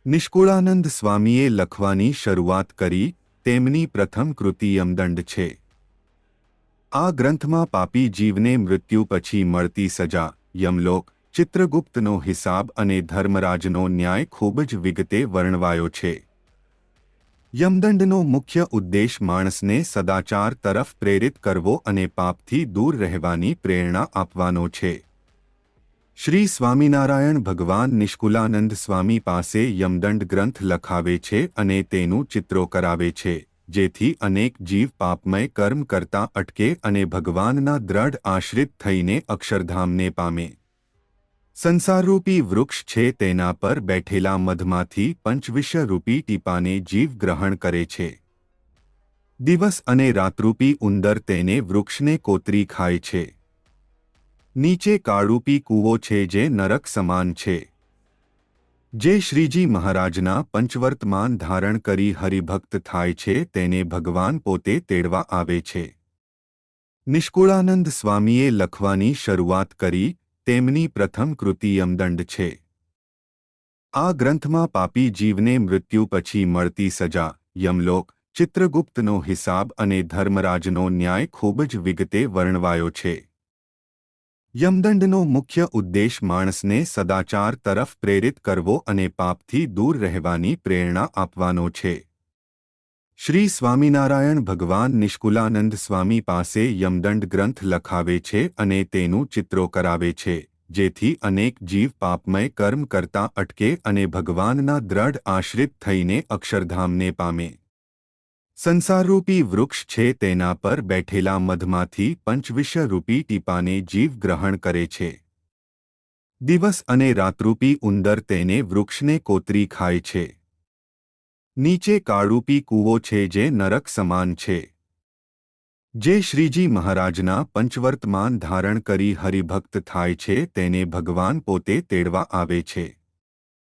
નિષ્કુળાનંદ સ્વામીએ લખવાની શરૂઆત કરી તેમની પ્રથમ કૃતિ યમદંડ છે। આ ગ્રંથમાં પાપી જીવને મૃત્યુ પછી મળતી સજા, યમલોક, ચિત્રગુપ્તનો હિસાબ અને ધર્મરાજનો ન્યાય ખૂબ જ વિગતે વર્ણવાયો છે। યમદંડનો મુખ્ય ઉદ્દેશ માણસને સદાચાર તરફ પ્રેરિત કરવો અને પાપથી દૂર રહેવાની પ્રેરણા આપવાનો છે। શ્રી સ્વામિનારાયણ ભગવાન નિષ્કુલાનંદ સ્વામી પાસે યમદંડ ગ્રંથ લખાવે છે અને તેનું ચિત્રો કરાવે છે, જેથી અનેક જીવ પાપમય કર્મ કરતા અટકે અને ભગવાનના દ્રઢ આશ્રિત થઈને અક્ષરધામને પામે। સંસારરૂપી વૃક્ષ છે તેના પર બેઠેલા મધમાંથી પંચવિષરૂપી ટીપાને જીવ ગ્રહણ કરે છે। દિવસ અને રાતરૂપી ઉંદર તેને વૃક્ષને કોતરી ખાય છે। નીચે કાળરૂપી કૂવો છે જે નરક સમાન છે। જે શ્રીજી મહારાજના પંચવર્તમાન ધારણ કરી હરિભક્ત થાય છે તેને ભગવાન પોતે તેડવા આવે છે। નિષ્કુળાનંદ સ્વામીએ લખવાની શરૂઆત કરી તેમની પ્રથમ કૃતિ યમદંડ છે। આ ગ્રંથમાં પાપી જીવને મૃત્યુ પછી મળતી સજા, યમલોક, ચિત્રગુપ્તનો હિસાબ અને ધર્મરાજનો ન્યાય ખૂબ જ વિગતે વર્ણવાયો છે। યમદંડનો મુખ્ય ઉદ્દેશ માણસને સદાચાર તરફ પ્રેરિત કરવો અને પાપથી દૂર રહેવાની પ્રેરણા આપવાનો છે। શ્રી સ્વામિનારાયણ ભગવાન નિષ્કુલાનંદ સ્વામી પાસે યમદંડ ગ્રંથ લખાવે છે અને તેનું ચિત્રો કરાવે છે, જેથી અનેક જીવ પાપમય કર્મ કરતા અટકે અને ભગવાનના દ્રઢ આશ્રિત થઈને અક્ષરધામને પામે। સંસારરૂપી વૃક્ષ છે તેના પર બેઠેલા મધમાંથી પંચવિષરૂપી ટીપાને જીવ ગ્રહણ કરે છે। દિવસ અને રાતરૂપી ઉંદર તેને વૃક્ષને કોતરી ખાય છે। નીચે કાળરૂપી કૂવો છે જે નરક સમાન છે। જે શ્રીજી મહારાજના પંચવર્તમાન ધારણ કરી હરિભક્ત થાય છે તેને ભગવાન પોતે તેડવા આવે છે।